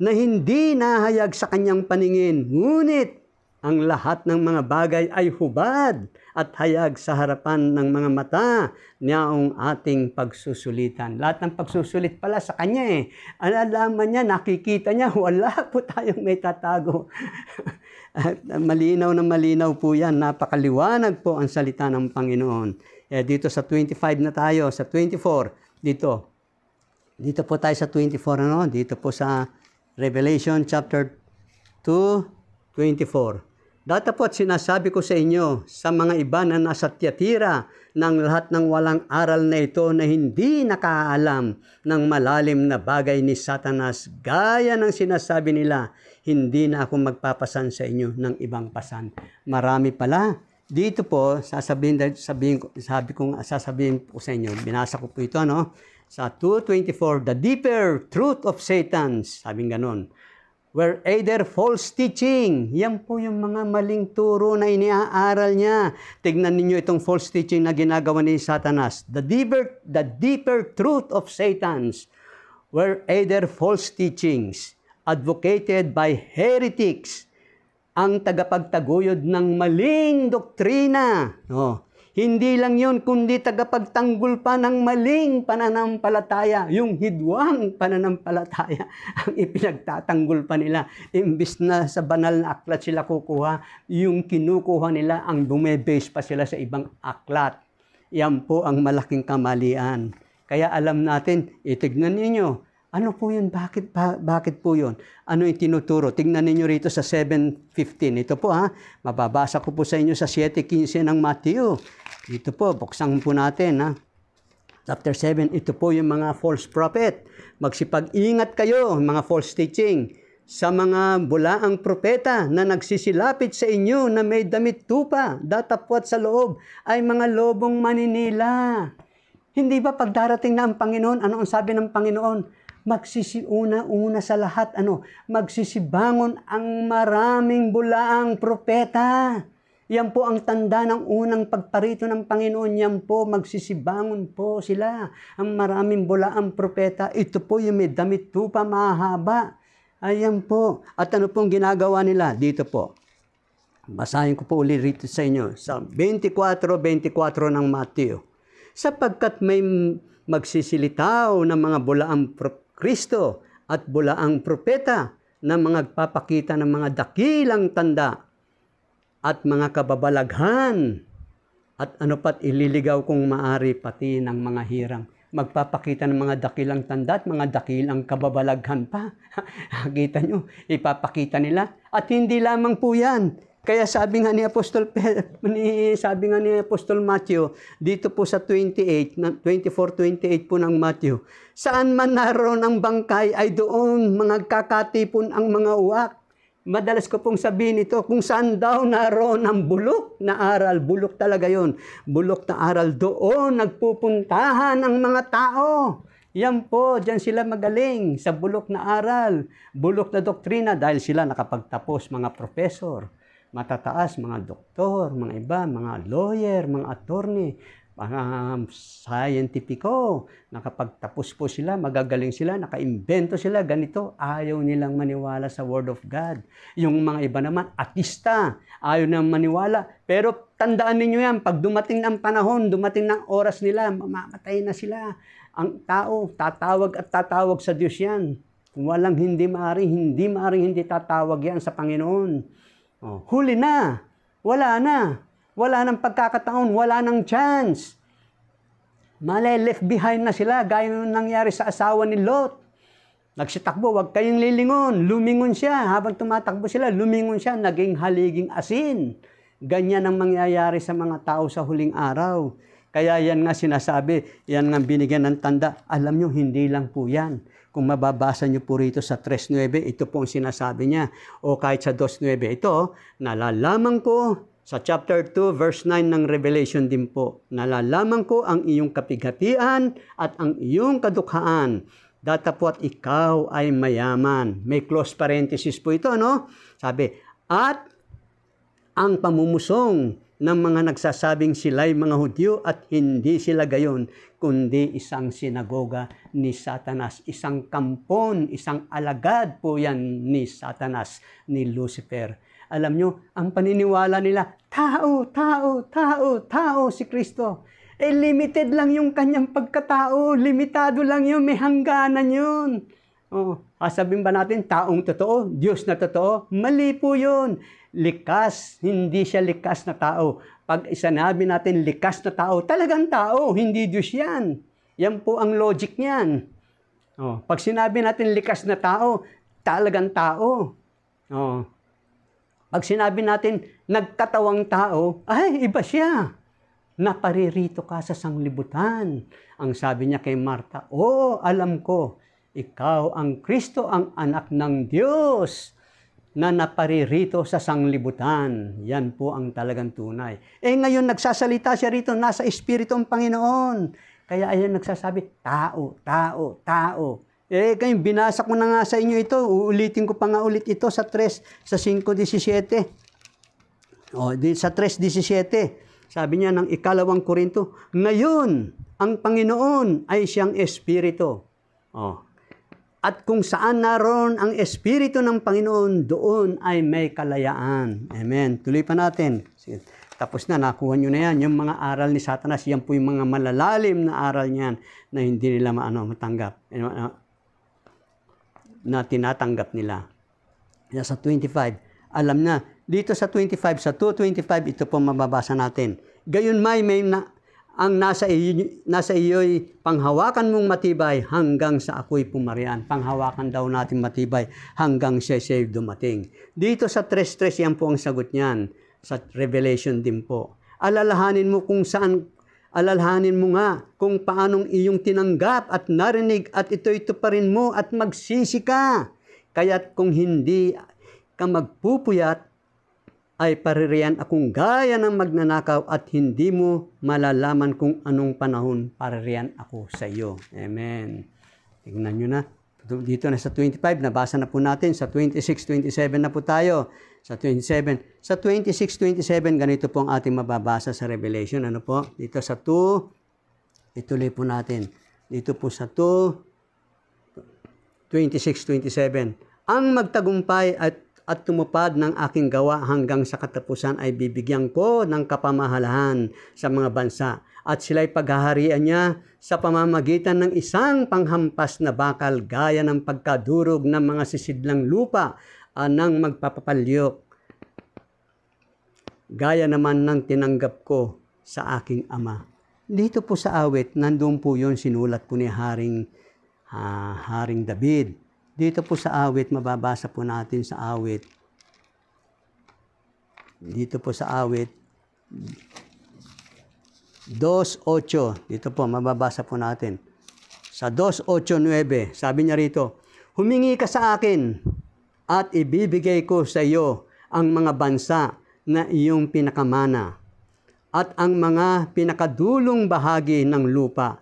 S1: na hindi nahayag sa kanyang paningin, ngunit ang lahat ng mga bagay ay hubad at hayag sa harapan ng mga mata niyang ating pagsusulitan. Lahat ng pagsusulit pala sa kanya Alalaman niya, nakikita niya, wala po tayong may tatago. Malinaw na malinaw po yan. Napakaliwanag po ang salita ng Panginoon. Dito sa 25 na tayo, sa 24, dito po tayo sa 24, dito po sa Revelation chapter 2:24. Datapot sinasabi ko sa inyo, sa mga iba na nasa Tiatira, ng lahat ng walang aral na ito na hindi nakaalam ng malalim na bagay ni Satanas, gaya ng sinasabi nila, hindi na ako magpapasan sa inyo ng ibang pasan. Marami pala. Dito po, sasabihin ko sa inyo, binasa ko po ito, Sa 2:24, the deeper truth of Satan, sabing ganon, were either false teaching. Yan po yung mga maling turo na iniaaral niya. Tignan ninyo itong false teaching na ginagawa ni Satanas. The deeper truth of Satan's were either false teachings advocated by heretics, ang tagapagtaguyod ng maling doktrina. Hindi lang yun, kundi tagapagtanggol pa ng maling pananampalataya. Yung hidwang pananampalataya ang ipinagtatanggol pa nila. Imbis na sa banal na aklat sila kukuha, yung kinukuha nila ang bumebase pa sila sa ibang aklat. Yan po ang malaking kamalian. Kaya alam natin, itignan ninyo, ano po yun? Bakit po yun? Ano yung tinuturo? Tingnan ninyo rito sa 7:15. Ito po mababasa ko po sa inyo sa 7:15 ng Matthew. Ito po, buksan po natin Chapter 7, ito po yung mga false prophet. Magsipag-ingat kayo, mga false teaching, sa mga bulaang propeta na nagsisilapit sa inyo na may damit tupa, datapwat sa loob, ay mga lobong maninila. Hindi ba pag darating na ang Panginoon, ano ang sabi ng Panginoon? Magsisiuna sa lahat, magsisibangon ang maraming bulaang propeta. Yan po ang tanda ng unang pagparito ng Panginoon. Yan po, magsisibangon po sila. Ang maraming bulaang propeta, ito po yung may damit tupa mahaba. Ayan po. At ano pong ginagawa nila? Dito po. Basahin ko po ulit rito sa inyo. Sa 24:24 ng Matthew. Sapagkat may magsisilitaw ng mga bulaang Kristo at bulaang propeta na mga nagpapakita ng mga dakilang tanda at mga kababalaghan at ano pat ililigaw kung maari pati ng mga hirang. Magpapakita ng mga dakilang tanda at mga dakilang kababalaghan pa. Kita nyo, ipapakita nila. At hindi lamang po yan. Kaya sabi nga ni Apostol Matthew, dito po sa 24:28 po ng Matthew, saan man naroon ang bangkay ay doon mga kakatipon ang mga uwak. Madalas ko pong sabihin ito, kung saan daw naroon ang bulok na aral, bulok talaga yon, bulok na aral, doon nagpupuntahan ang mga tao. Yan po, dyan sila magaling sa bulok na aral, bulok na doktrina dahil sila nakapagtapos, mga professor, matataas, mga doktor, mga iba, mga lawyer, mga attorney, mga scientifico, nakapagtapos po sila, magagaling sila, nakaimbento sila, ganito, ayaw nilang maniwala sa Word of God. Yung mga iba naman, atista, ayaw nilang maniwala. Pero tandaan ninyo yan, pag dumating ng panahon, dumating ng oras nila, mamamatay na sila. Ang tao, tatawag at tatawag sa Diyos yan. Walang hindi maaring hindi tatawag yan sa Panginoon. Huli na, wala na. Wala nang pagkakataon, wala nang chance. Left behind na sila, gaya nung nangyari sa asawa ni Lot. Nagsitakbo, wag kayong lilingon. Lumingon siya. Habang tumatakbo sila, lumingon siya. Naging haliging asin. Ganyan ang mangyayari sa mga tao sa huling araw. Kaya yan nga sinasabi, yan nga binigyan ng tanda. Alam nyo, hindi lang po yan. Kung mababasa nyo po rito sa 3:9, ito po ang sinasabi niya. O kahit sa 2:9, ito, nalalaman ko, sa chapter 2, verse 9 ng Revelation din po, nalalaman ko ang iyong kapighatian at ang iyong kadukhaan. Datapwat ikaw ay mayaman. May close parenthesis po ito, Sabi, at ang pamumusong ng mga nagsasabing sila'y mga Hudyo at hindi sila gayon, kundi isang sinagoga ni Satanas. Isang kampon, isang alagad po yan ni Satanas, ni Lucifer. Alam nyo, ang paniniwala nila, tao si Kristo. Limited lang yung kanyang pagkatao. Limitado lang yun, may hangganan yun. Sasabihin ba natin, taong totoo, Diyos na totoo? Mali po yun. Likas, hindi siya likas na tao. Pag sinabi natin likas na tao, talagang tao, hindi Diyos yan. Yan po ang logic niyan. Pag sinabi natin likas na tao, talagang tao. Pag sinabi natin nagkatawang tao, ay iba siya. Naparirito ka sa sanglibutan. Ang sabi niya kay Marta, alam ko, ikaw ang Kristo, ang anak ng Diyos na naparirito sa sanglibutan. Yan po ang talagang tunay. Ngayon nagsasalita siya rito, nasa Espiritu ang Panginoon. Kaya ayan nagsasabi, tao, tao, tao. Kaya binasa ko na nga sa inyo ito. Uulitin ko pa nga ulit ito sa 3, sa 5:17. Sa 3:17. Sabi niya ng 2 Korinto, ngayon, ang Panginoon ay siyang Espiritu. At kung saan naroon ang Espiritu ng Panginoon, doon ay may kalayaan. Amen. Tuloy pa natin. Sige. Tapos na, nakuha nyo na yan. Yung mga aral ni Satanas, yan po yung mga malalalim na aral niyan na hindi nila matanggap. Na tinatanggap nila. Sa 25, alam na. Dito sa 25, sa 2:25, ito po mababasa natin. Gayon may ang nasa iyo'y panghawakan mong matibay hanggang sa ako'y pumarian. Panghawakan daw natin matibay hanggang siya'y dumating. Dito sa 3:3, yan po ang sagot niyan. Sa Revelation din po. Alalahanin mo nga kung paanong iyong tinanggap at narinig at ito pa rin mo at magsisi ka. Kaya't kung hindi ka magpupuyat, ay paririyan akong gaya ng magnanakaw at hindi mo malalaman kung anong panahon paririyan ako sa iyo. Amen. Tingnan nyo na. Dito na sa 25, nabasa na po natin. Sa 26-27 na po tayo. Sa 27. Sa 26-27, ganito po ang ating mababasa sa Revelation. Ano po? Dito sa 2, ituloy po natin. Dito po sa 2, 26-27. Ang magtagumpay at tumupad ng aking gawa hanggang sa katapusan ay bibigyan ko ng kapamahalahan sa mga bansa at sila'y paghaharian niya sa pamamagitan ng isang panghampas na bakal gaya ng pagkadurog ng mga sisidlang lupa ng magpapapalyok gaya naman ng tinanggap ko sa aking ama. Dito po sa awit, nandun po yun, sinulat po ni Haring David. Dito po sa awit, mababasa po natin sa awit. Dito po sa awit, 2:8. Dito po, mababasa po natin. Sa 2:8-9, sabi niya rito, humingi ka sa akin at ibibigay ko sa iyo ang mga bansa na iyong pinakamana at ang mga pinakadulong bahagi ng lupa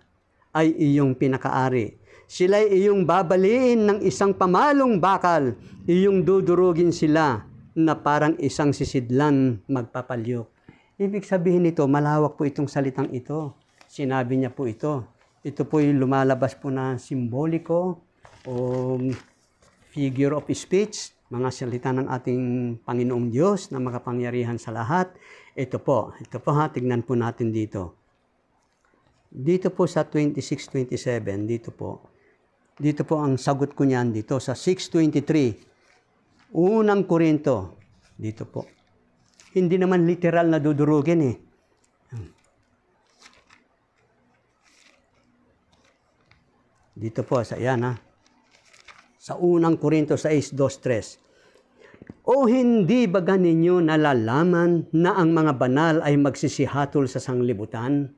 S1: ay iyong pinakaari. Sila'y iyong babaliin ng isang pamalong bakal, iyong dudurugin sila na parang isang sisidlan magpapalyok. Ibig sabihin nito, malawak po itong salitang ito. Sinabi niya po ito. Ito po yung lumalabas po na simboliko o figure of speech, mga salita ng ating Panginoong Diyos na makapangyarihan sa lahat. Ito po ha, tignan po natin dito. Dito po sa 26-27, dito po ang sagot ko niyan dito sa 6:23. Unang Korinto. Dito po. Hindi naman literal na dudurugin eh. Dito po sa yan ha. Sa unang Korinto 6:2-3. O hindi baga ninyo nalalaman na ang mga banal ay magsisihatol sa sanglibutan?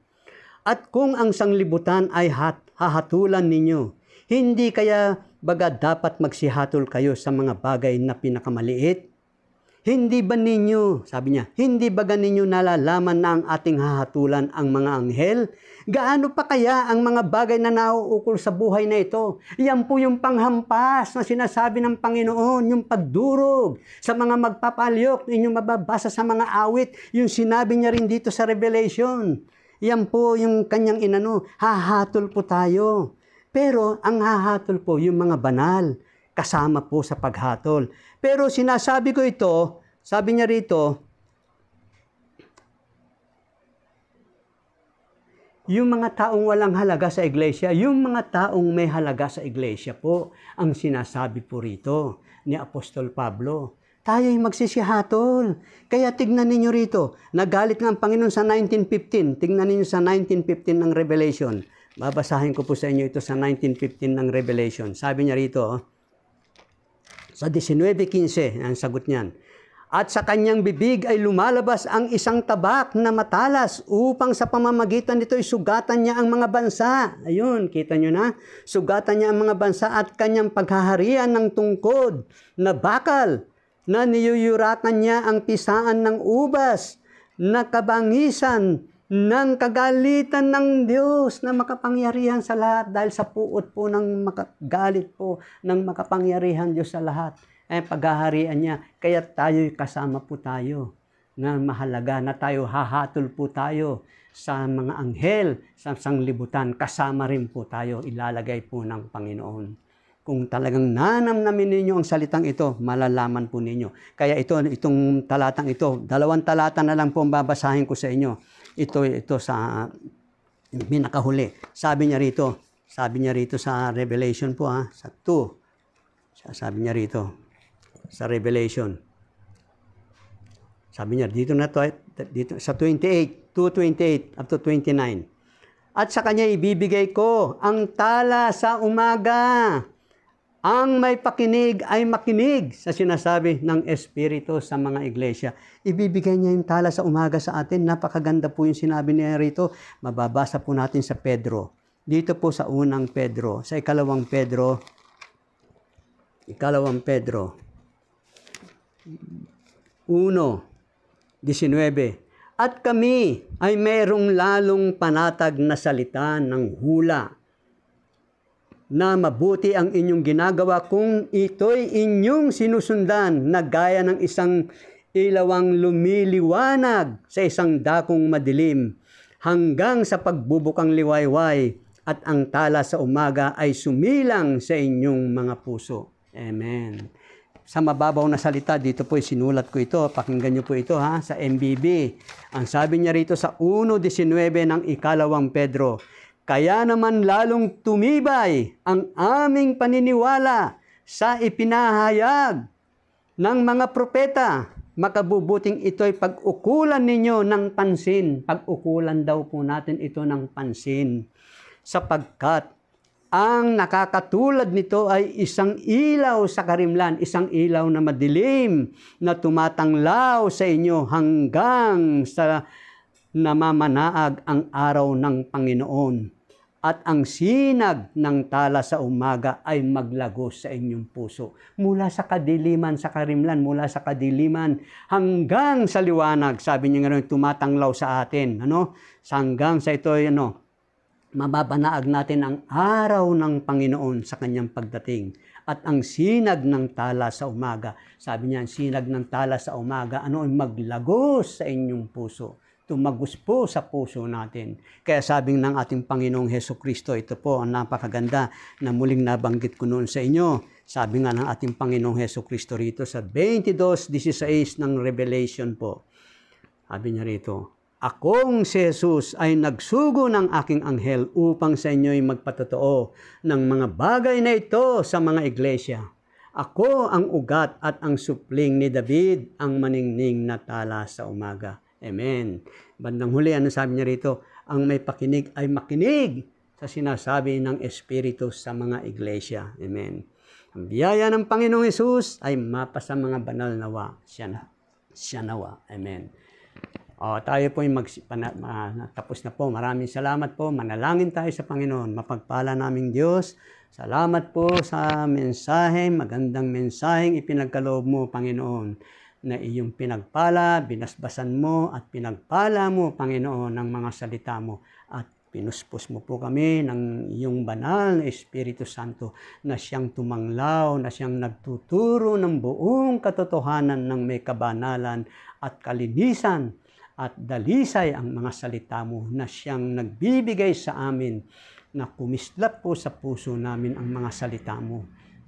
S1: At kung ang sanglibutan ay hahatulan ninyo, hindi kaya baga dapat magsihatol kayo sa mga bagay na pinakamaliit? Hindi ba ninyo, sabi niya, hindi baga ninyo nalalaman na ang ating hahatulan ang mga anghel? Gaano pa kaya ang mga bagay na nauukol sa buhay na ito? Yan po yung panghampas na sinasabi ng Panginoon, yung pagdurog sa mga magpapalyok, inyong mababasa sa mga awit, yung sinabi niya rin dito sa Revelation. Yan po yung kanyang hahatol po tayo. Pero ang hahatol po yung mga banal, kasama po sa paghatol. Pero sinasabi ko ito, sabi niya rito, yung mga taong walang halaga sa iglesia, yung mga taong may halaga sa iglesia po, ang sinasabi po rito ni Apostol Pablo. Tayo'y magsisihatol. Kaya tignan ninyo rito, nagalit nga ang Panginoon sa 19:15. Tignan ninyo sa 19:15 ng Revelation. Babasahin ko po sa inyo ito sa 19:15 ng Revelation. Sabi niya rito, sa 19:15, ang sagot niyan. At sa kanyang bibig ay lumalabas ang isang tabak na matalas upang sa pamamagitan nito ay sugatan niya ang mga bansa. Ayun, kita nyo na? Sugatan niya ang mga bansa at kanyang paghaharian ng tungkod na bakal na niyuyurakan niya ang pisaan ng ubas na kabangisan ng kagalitan ng Diyos na makapangyarihan sa lahat dahil sa puot po ng galit po ng makapangyarihan Diyos sa lahat. Paghaharian niya, kaya tayo'y kasama po tayo na mahalaga na tayo hahatol po tayo sa mga anghel, sa sanglibutan, kasama rin po tayo, ilalagay po ng Panginoon. Kung talagang nanamnamin ninyo ang salitang ito, malalaman po ninyo. Kaya itong talatang ito, 2 talata na lang po ang babasahin ko sa inyo. Ito sa pinakahuli. Sabi niya rito sa Revelation po sa 2. Sabi niya rito sa Revelation. Sabi niya dito sa 28, 2:28 up to 29. At sa kanya ibibigay ko ang tala sa umaga. Ang may pakinig ay makinig sa sinasabi ng Espiritu sa mga iglesia. Ibibigay niya yung tala sa umaga sa atin. Napakaganda po yung sinabi niya rito. Mababasa po natin sa Pedro. Dito po sa unang Pedro. Sa ikalawang Pedro. 1:19. At kami ay mayroong lalong panatag na salita ng hula na mabuti ang inyong ginagawa kung ito'y inyong sinusundan na gaya ng isang ilawang lumiliwanag sa isang dakong madilim hanggang sa pagbubukang liwayway at ang tala sa umaga ay sumilang sa inyong mga puso. Amen. Sa mababaw na salita, dito po sinulat ko ito. Pakinggan niyo po ito sa MBB. Ang sabi niya rito sa 1:19 ng ikalawang Pedro, kaya naman lalong tumibay ang aming paniniwala sa ipinahayag ng mga propeta. Makabubuting ito'y pag-ukulan ninyo ng pansin. Pag-ukulan daw po natin ito ng pansin. Sapagkat ang nakakatulad nito ay isang ilaw sa karimlan, isang ilaw na madilim na tumatanglaw sa inyo hanggang sa namamanaag ang araw ng Panginoon. At ang sinag ng tala sa umaga ay maglagos sa inyong puso. Mula sa kadiliman, sa karimlan, mula sa kadiliman hanggang sa liwanag. Sabi niya nga tumatanglaw sa atin. Hanggang sa ito, mababanaag natin ang araw ng Panginoon sa kanyang pagdating. At ang sinag ng tala sa umaga. Sabi niya, ang sinag ng tala sa umaga, ay maglagos sa inyong puso. Tumagos po sa puso natin. Kaya sabi ng ating Panginoong Hesukristo, ito po ang napakaganda na muling nabanggit ko noon sa inyo. Sabi nga ng ating Panginoong Hesukristo rito sa 22:16 ng Revelation po. Sabi niya rito, akong si Jesus ay nagsugo ng aking anghel upang sa inyo'y magpatotoo ng mga bagay na ito sa mga iglesia. Ako ang ugat at ang supling ni David, ang maningning na tala sa umaga. Amen. Bandang huli, sabi niya rito? Ang may pakinig ay makinig sa sinasabi ng Espiritu sa mga iglesia. Amen. Ang biyaya ng Panginoong Hesus ay mapasa mga banal nawa. Siya nawa. Amen. Tayo po tapos na po. Maraming salamat po. Manalangin tayo sa Panginoon. Mapagpala naming Diyos. Salamat po sa mensahe, magandang mensaheng ipinagkaloob mo, Panginoon, na iyong pinagpala, binasbasan mo at pinagpala mo, Panginoon, ng mga salita mo. At pinuspos mo po kami ng iyong banal na Espiritu Santo na siyang tumanglaw, na siyang nagtuturo ng buong katotohanan ng may kabanalan at kalinisan at dalisay ang mga salita mo na siyang nagbibigay sa amin na kumislap po sa puso namin ang mga salita mo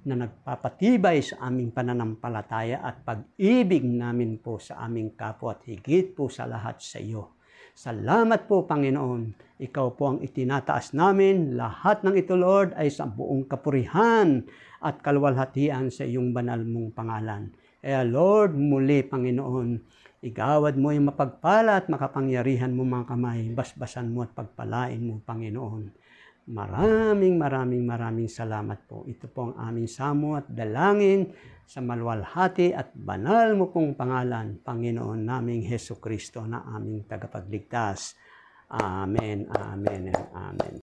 S1: na nagpapatibay sa aming pananampalataya at pag-ibig namin po sa aming kapwa at higit po sa lahat sa iyo. Salamat po, Panginoon. Ikaw po ang itinataas namin. Lahat ng ito, Lord, ay sa buong kapurihan at kalwalhatian sa iyong banal mong pangalan. Kaya, Lord, muli, Panginoon, igawad mo yung mapagpala at makapangyarihan mo mga kamay. Basbasan mo at pagpalain mo, Panginoon. Maraming salamat po. Ito po ang aming samo at dalangin sa maluwalhati at banal mo pong pangalan, Panginoon naming Hesukristo na aming tagapagligtas. Amen, amen, and amen.